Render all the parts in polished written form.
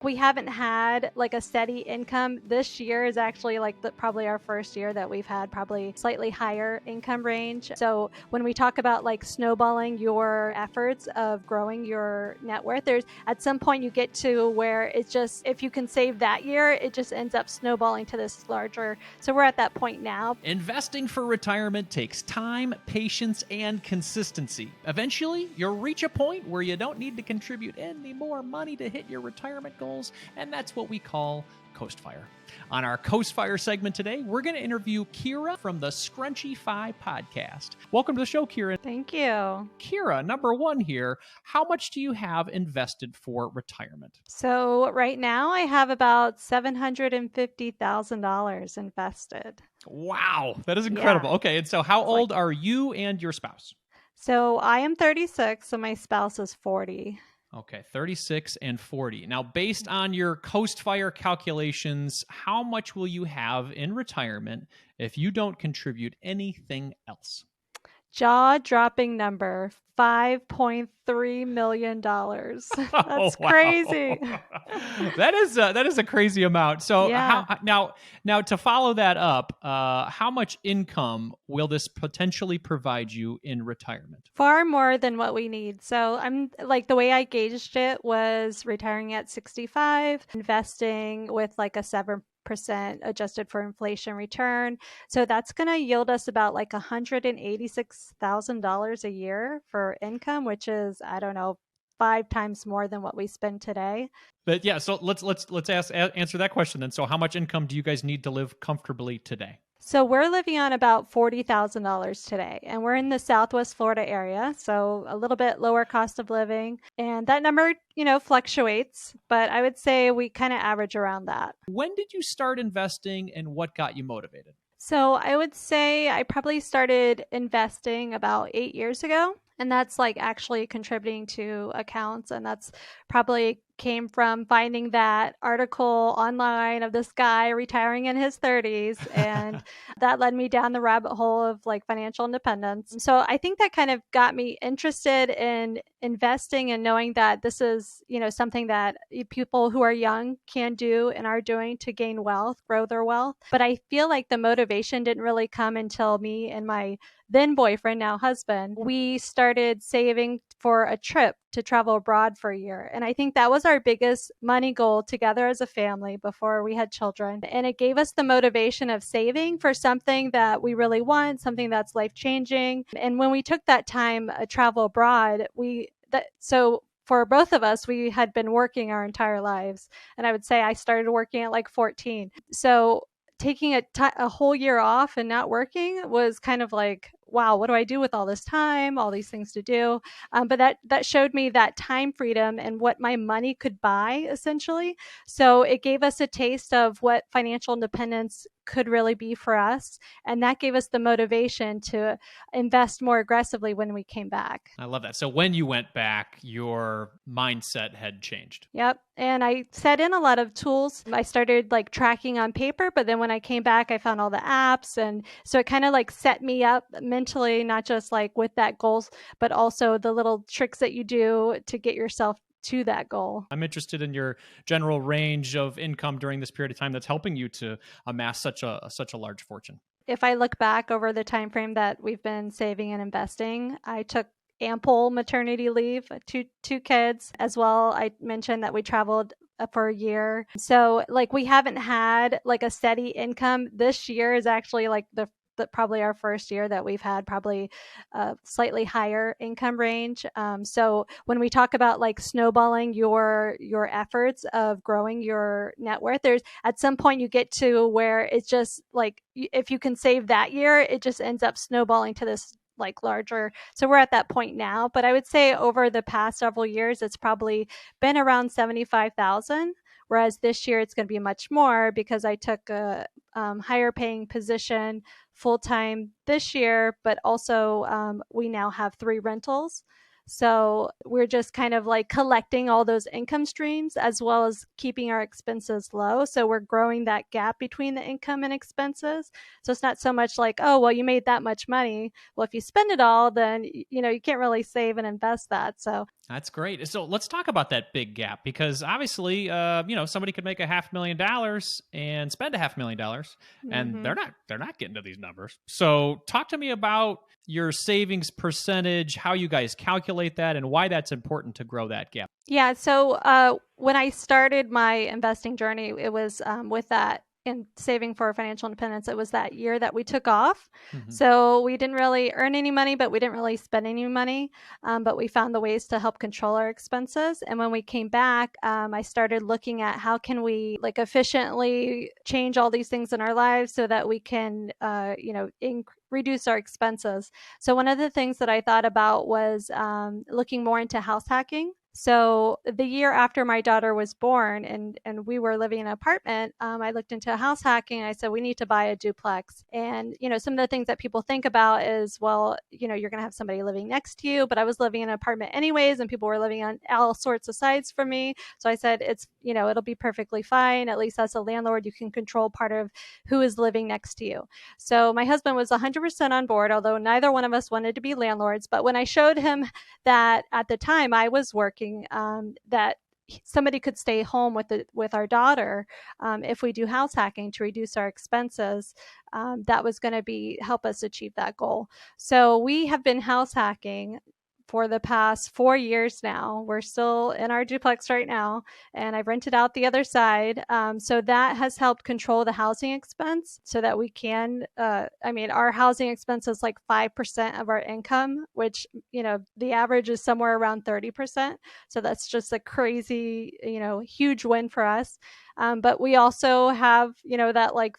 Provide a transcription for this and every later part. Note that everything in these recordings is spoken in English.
We haven't had like a steady income. This year is actually like probably our first year that we've had probably slightly higher income range. So when we talk about like snowballing your efforts of growing your net worth, there's at some point you get to where it's just, if you can save that year, it just ends up snowballing to this larger. So we're at that point now. Investing for retirement takes time, patience, and consistency. Eventually, you'll reach a point where you don't need to contribute any more money to hit your retirement goals, and that's what we call Coast Fire. On our Coast Fire segment today, we're going to interview Kyra from the Scrunchy Fi podcast. Welcome to the show, Kyra. Thank you. Kyra, number one here, how much do you have invested for retirement? So right now I have about $750,000 invested. Wow, that is incredible. Yeah. Okay, and so how old are you and your spouse? So I am 36, so my spouse is 40. Okay, 36 and 40. Now, based on your Coast Fire calculations, how much will you have in retirement if you don't contribute anything else? Jaw-dropping number, $5.3 million. That's crazy. That is a crazy amount. So Yeah. now to follow that up, how much income will this potentially provide you in retirement? Far more than what we need. So I'm like, the way I gauged it was retiring at 65, investing with like a 7% adjusted for inflation return. So that's going to yield us about like $186,000 a year for income, which is, I don't know, 5 times more than what we spend today. But yeah, so let's answer that question then. So how much income do you guys need to live comfortably today? So we're living on about $40,000 today, and we're in the Southwest Florida area, so a little bit lower cost of living. And that number, fluctuates, but I would say we kind of average around that. When did you start investing and what got you motivated? So I would say I probably started investing about 8 years ago, and that's like actually contributing to accounts, and that's probably came from finding that article online of this guy retiring in his 30s, and that led me down the rabbit hole of like financial independence. So I think that kind of got me interested in investing and knowing that this is, something that people who are young can do and are doing to gain wealth, grow their wealth. But I feel like the motivation didn't really come until me and my then boyfriend, now husband, we started saving for a trip to travel abroad for a year. And I think that was our biggest money goal together as a family before we had children. And it gave us the motivation of saving for something that we really want, something that's life changing. And when we took that time travel abroad, so for both of us, we had been working our entire lives. And I would say I started working at like 14. So taking a whole year off and not working was kind of like, wow, what do I do with all this time, all these things to do? But that showed me that time freedom and what my money could buy, essentially. So it gave us a taste of what financial independence could really be for us. And that gave us the motivation to invest more aggressively when we came back. I love that. So when you went back, your mindset had changed. Yep. And I set in a lot of tools. I started like tracking on paper, but then when I came back, I found all the apps. And so it kind of like set me up mentally, not just like with that goals, but also the little tricks that you do to get yourself to that goal. I'm interested in your general range of income during this period of time that's helping you to amass such a large fortune. If I look back over the time frame that we've been saving and investing, I took ample maternity leave, two kids as well. I mentioned that we traveled for a year. So like we haven't had like a steady income. This year is actually like probably our first year that we've had probably a slightly higher income range. So when we talk about like snowballing your efforts of growing your net worth, there's at some point you get to where it's just like, if you can save that year, it just ends up snowballing to this like larger. So we're at that point now, but I would say over the past several years, it's probably been around 75,000. Whereas this year it's going to be much more because I took a higher paying position full time this year, but also we now have 3 rentals. So we're just kind of like collecting all those income streams as well as keeping our expenses low. So we're growing that gap between the income and expenses. So it's not so much like, oh, well, you made that much money. Well, if you spend it all, then, you can't really save and invest that. So That's great. So let's talk about that big gap because obviously, somebody could make $500,000 and spend $500,000, and Hmm. they're not getting to these numbers. So talk to me about your savings percentage, how you guys calculate that, and why that's important to grow that gap. Yeah, so when I started my investing journey, it was with that in saving for financial independence. It was that year that we took off. Hmm. So we didn't really earn any money, but we didn't really spend any money. But we found the ways to help control our expenses. And when we came back, I started looking at how can we like efficiently change all these things in our lives so that we can, reduce our expenses. So one of the things that I thought about was looking more into house hacking. So the year after my daughter was born and we were living in an apartment, I looked into house hacking and I said, we need to buy a duplex. And, some of the things that people think about is, well, you're going to have somebody living next to you, but I was living in an apartment anyways, and people were living on all sorts of sides from me. So I said, it'll be perfectly fine. At least as a landlord, you can control part of who is living next to you. So my husband was 100% on board, although neither one of us wanted to be landlords. But when I showed him that at the time I was working, that somebody could stay home with our daughter if we do house hacking to reduce our expenses, that was going to be help us achieve that goal. So we have been house hacking for the past 4 years now. We're still in our duplex right now, and I've rented out the other side. So that has helped control the housing expense so that we can, our housing expense is like 5% of our income, which, the average is somewhere around 30%. So that's just a crazy, huge win for us. But we also have, that like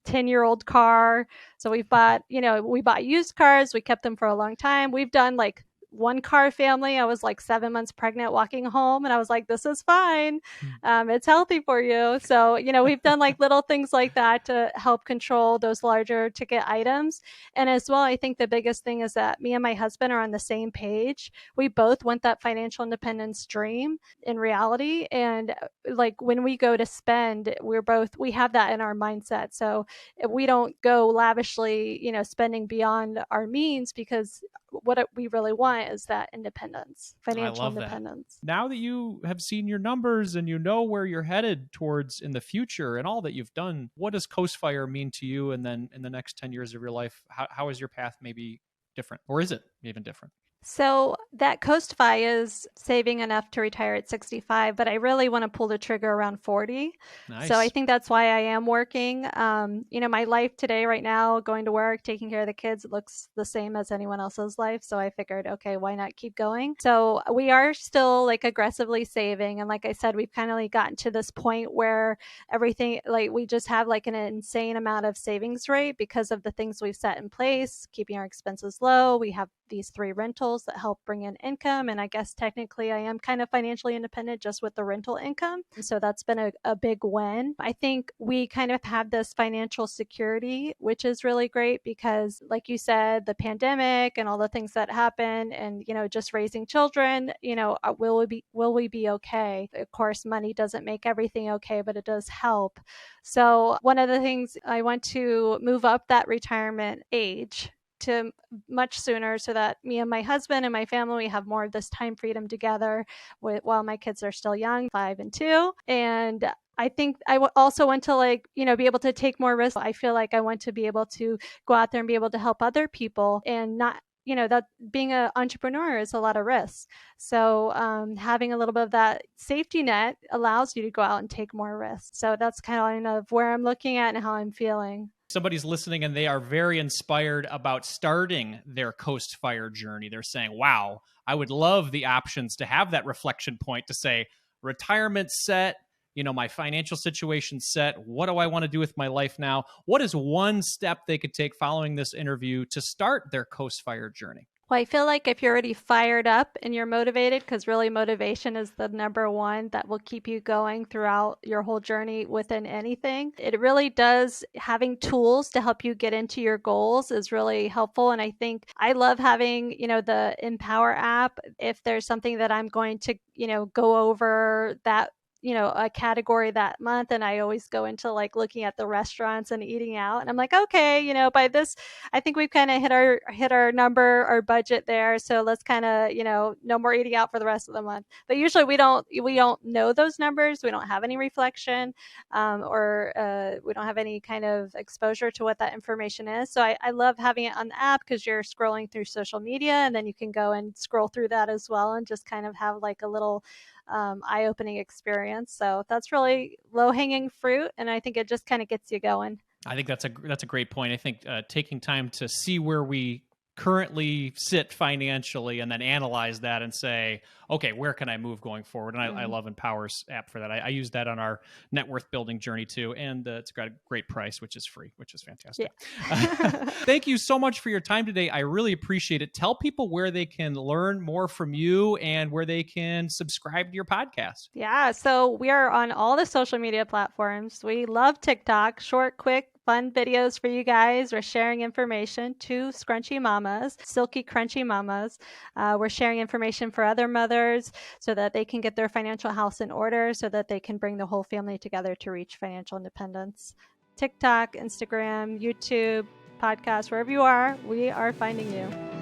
10-year-old car. So we bought used cars. We kept them for a long time. We've done like one car family. I was like 7 months pregnant walking home, and I was like, this is fine. It's healthy for you. So, we've done like little things like that to help control those larger ticket items. And as well, I think the biggest thing is that me and my husband are on the same page. We both want that financial independence dream in reality. And like when we go to spend, we have that in our mindset. So we don't go lavishly, spending beyond our means, because what we really want is that independence, I financial love that. independence. Now that you have seen your numbers and you know where you're headed towards in the future and all that you've done, what does Coast Fire mean to you? And then in the next 10 years of your life, how is your path maybe different? Or is it even different? So that Coast Fi is saving enough to retire at 65, but I really want to pull the trigger around 40. So I Nice. think that's why I am working. My life today, right now, going to work, taking care of the kids, it looks the same as anyone else's life. So I figured, okay, why not keep going? So we are still like aggressively saving. And like I said, we've kind of like gotten to this point where everything, like we just have like an insane amount of savings rate because of the things we've set in place, keeping our expenses low. We have these 3 rentals that help bring in income. And I guess technically I am kind of financially independent just with the rental income. And so that's been a big win. I think we kind of have this financial security, which is really great because, like you said, the pandemic and all the things that happen, and just raising children, will we be okay? Of course, money doesn't make everything okay, but it does help. So one of the things, I want to move up that retirement age to much sooner so that me and my husband and my family have more of this time freedom together while my kids are still young, 5 and 2. And I think also want to be able to take more risks. I feel like I want to be able to go out there and be able to help other people, and not, that being an entrepreneur is a lot of risks. So having a little bit of that safety net allows you to go out and take more risks. So that's kind of where I'm looking at and how I'm feeling. Somebody's listening and they are very inspired about starting their Coast Fire journey. They're saying, wow, I would love the options to have that reflection point to say, retirement set, my financial situation set. What do I want to do with my life now? What is one step they could take following this interview to start their Coast Fire journey? Well, I feel like if you're already fired up and you're motivated, because really motivation is the number one that will keep you going throughout your whole journey within anything. It really does, having tools to help you get into your goals is really helpful. And I think I love having, the Empower app. If there's something that I'm going to, go over that a category that month, and I always go into like looking at the restaurants and eating out, and I'm like, okay, by this, I think we've kind of hit our number, our budget there, so let's kind of, no more eating out for the rest of the month. But usually we don't know those numbers, we don't have any reflection, or we don't have any kind of exposure to what that information is. So I love having it on the app because you're scrolling through social media, and then you can go and scroll through that as well and just kind of have like a little eye-opening experience. So that's really low-hanging fruit, and I think it just kind of gets you going. I think that's a great point. I think taking time to see where we currently sit financially and then analyze that and say, okay, where can I move going forward? And I love Empower's app for that. I use that on our net worth building journey too. And it's got a great price, which is free, which is fantastic. Yeah. Thank you so much for your time today. I really appreciate it. Tell people where they can learn more from you and where they can subscribe to your podcast. Yeah, so we are on all the social media platforms. We love TikTok, short, quick, fun videos for you guys. We're sharing information to scrunchy mamas, silky, crunchy mamas. We're sharing information for other mothers so that they can get their financial house in order, so that they can bring the whole family together to reach financial independence. TikTok, Instagram, YouTube, podcast, wherever you are, we are finding you.